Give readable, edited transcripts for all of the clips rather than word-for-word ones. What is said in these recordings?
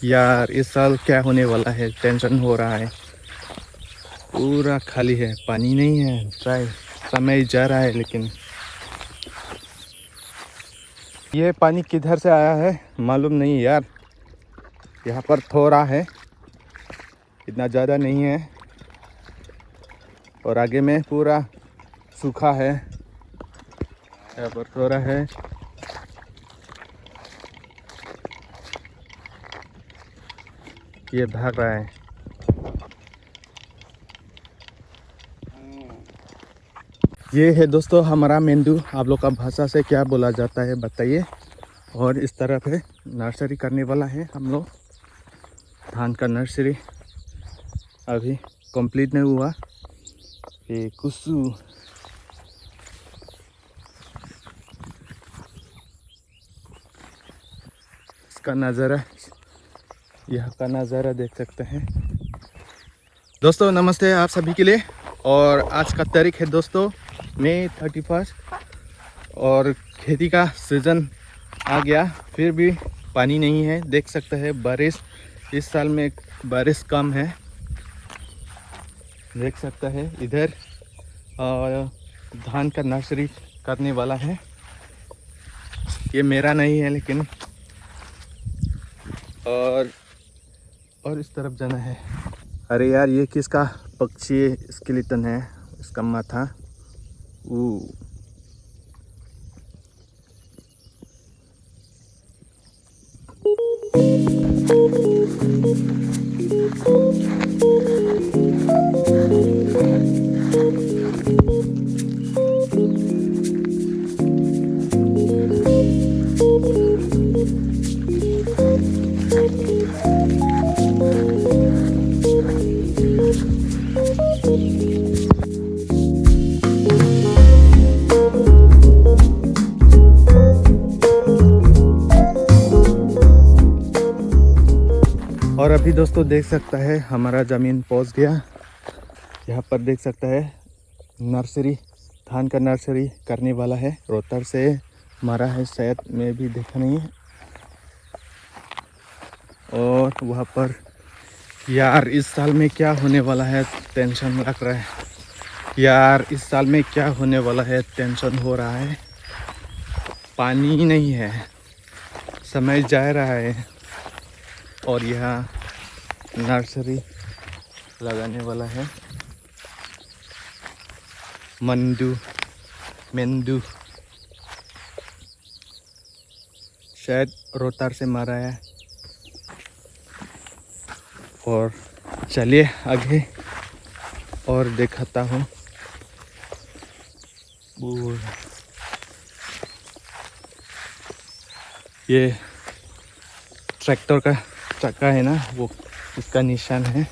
यार इस साल क्या होने वाला है, टेंशन हो रहा है। पूरा खाली है, पानी नहीं है। ट्राई समय जा रहा है लेकिन ये पानी किधर से आया है मालूम नहीं यार। यहाँ पर थोड़ा है, इतना ज़्यादा नहीं है, और आगे में पूरा सूखा है। यहाँ पर थोड़ा है। ये भाग रहा है। ये है दोस्तों हमारा मेंदू। आप लोग का भाषा से क्या बोला जाता है बताइए। और इस तरफ है नर्सरी करने वाला है हम लोग। धान का नर्सरी अभी कंप्लीट नहीं हुआ। ये कुसु इसका नज़ारा, यहाँ का नज़ारा देख सकते हैं दोस्तों। नमस्ते आप सभी के लिए। और आज का तारीख है दोस्तों मई 31 और खेती का सीज़न आ गया, फिर भी पानी नहीं है। देख सकते हैं बारिश इस साल में बारिश कम है, देख सकते हैं इधर। धान का नर्सरी करने वाला है। ये मेरा नहीं है लेकिन और इस तरफ जाना है। अरे यार ये किसका पक्षी स्केलेटन है, इसका माथा। और अभी दोस्तों देख सकता है हमारा ज़मीन पहुंच गया। यहाँ पर देख सकता है नर्सरी, धान का नर्सरी करने वाला है। रोटर से मारा है शायद, मैं भी देखा नहीं है। और वहाँ पर यार इस साल में क्या होने वाला है, टेंशन लग रहा है यार। इस साल में क्या होने वाला है, टेंशन हो रहा है। पानी नहीं है, समय जा रहा है। और यहाँ नर्सरी लगाने वाला है। मेंदू शायद रोटर से मारा है। और चलिए आगे और दिखाता हूँ। ये ट्रैक्टर का चक्का है ना, वो इसका निशान है।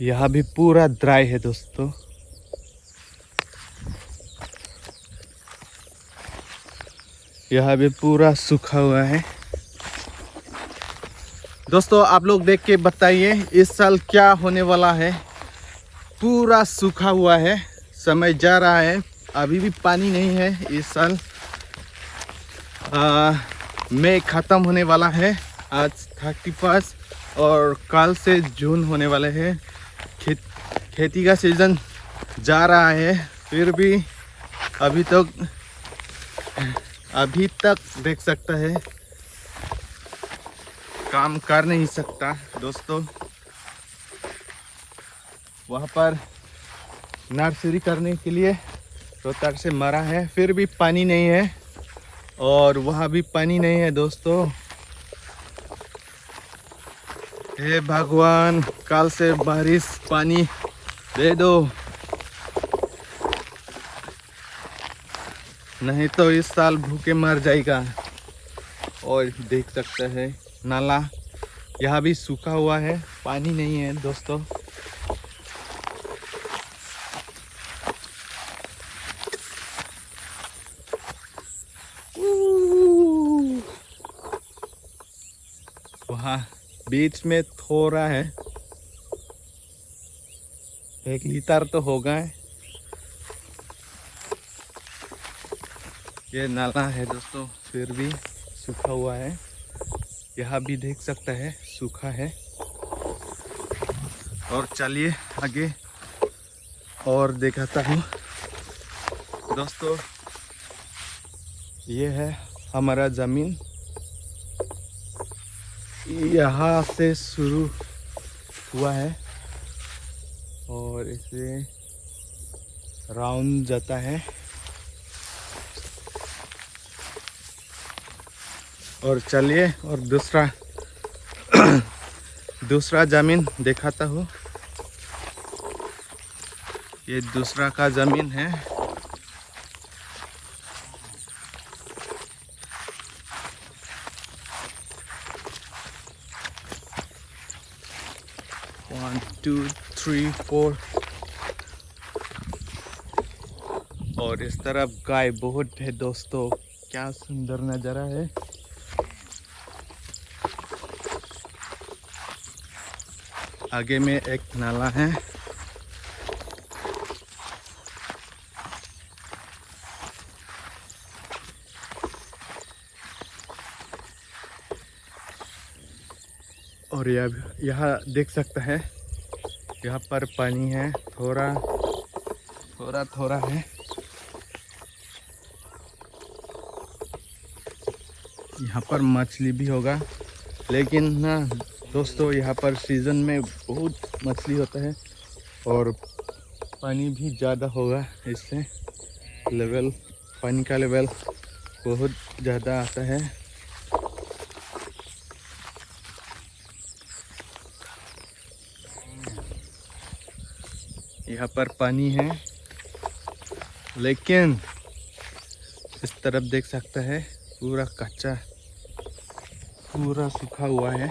यहाँ भी पूरा ड्राई है दोस्तों। यहाँ भी पूरा सूखा हुआ है दोस्तों। आप लोग देख के बताइए इस साल क्या होने वाला है। पूरा सूखा हुआ है, समय जा रहा है, अभी भी पानी नहीं है। इस साल मई ख़त्म होने वाला है, आज 31 और कल से जून होने वाले हैं। खेती का सीज़न जा रहा है, फिर भी अभी तक देख सकता है काम कर नहीं सकता दोस्तों। वहाँ पर नर्सरी करने के लिए रोटर से मरा है, फिर भी पानी नहीं है। और वहाँ भी पानी नहीं है दोस्तों। हे भगवान, कल से बारिश पानी दे दो, नहीं तो इस साल भूखे मर जाएगा। और देख सकते हैं नाला यहाँ भी सूखा हुआ है, पानी नहीं है दोस्तों। वहाँ बीच में थोड़ा है, 1 लीटर तो होगा। ये नाला है दोस्तों, फिर भी सूखा हुआ है। यहाँ भी देख सकता है सूखा है। और चलिए आगे और दिखाता हूँ दोस्तों। ये है हमारा ज़मीन, यहाँ से शुरू हुआ है और इसे राउंड जाता है। और चलिए और दूसरा ज़मीन दिखाता हूँ। ये दूसरा का ज़मीन है। One, two, three, four। और इस तरफ गाय बहुत है दोस्तों, क्या सुंदर नज़ारा है। आगे में एक नाला है। और यहाँ देख सकता है, यहाँ पर पानी है, थोड़ा है। यहाँ पर मछली भी होगा, लेकिन ना दोस्तों यहाँ पर सीज़न में बहुत मछली होता है और पानी भी ज़्यादा होगा, इससे पानी का लेवल बहुत ज़्यादा आता है। यहाँ पर पानी है, लेकिन इस तरफ देख सकता है पूरा कच्चा, पूरा सूखा हुआ है।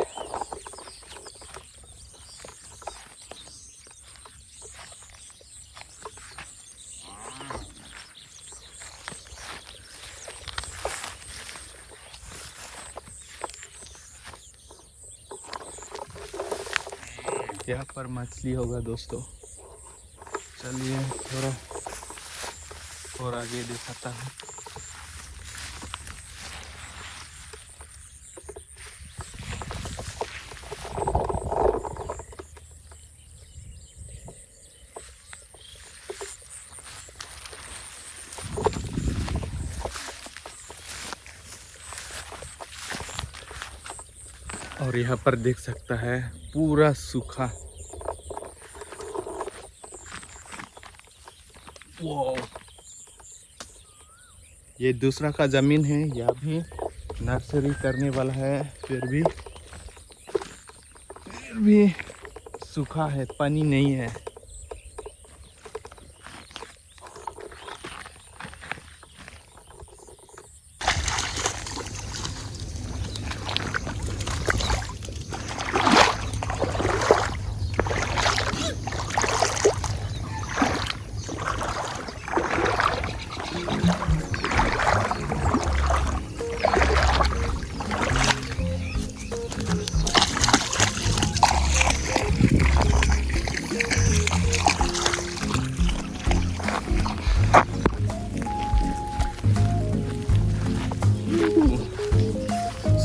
यहाँ पर मछली होगा दोस्तों। चलिए थोड़ा और आगे दिखाता हूँ। और यहाँ पर देख सकता है पूरा सूखा। वो ये दूसरा का ज़मीन है, यह भी नर्सरी करने वाला है, फिर भी सूखा है, पानी नहीं है।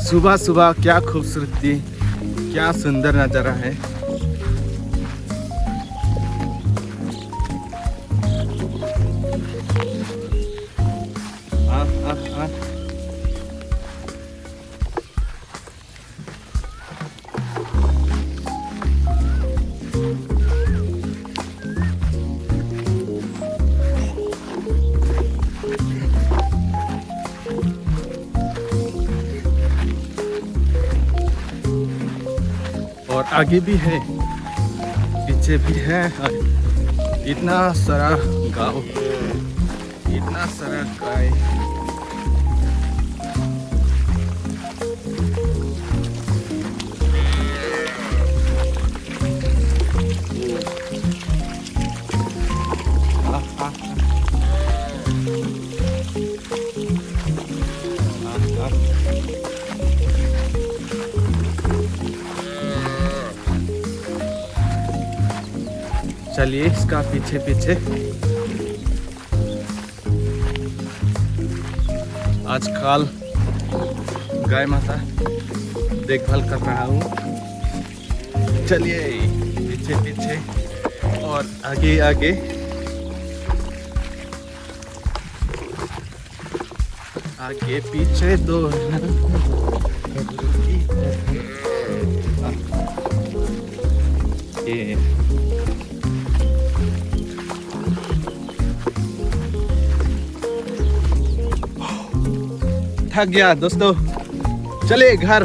सुबह सुबह क्या खूबसूरती, क्या सुंदर नज़ारा है। और आगे भी है, पीछे भी है। इतना सारा गांव, इतना सारा गाय। चलिए इसका पीछे पीछे आजकल गाय माता देखभाल कर रहा हूँ। चलिए पीछे पीछे और आगे आगे। आगे पीछे दो ये थक गया दोस्तों, चलिए घर।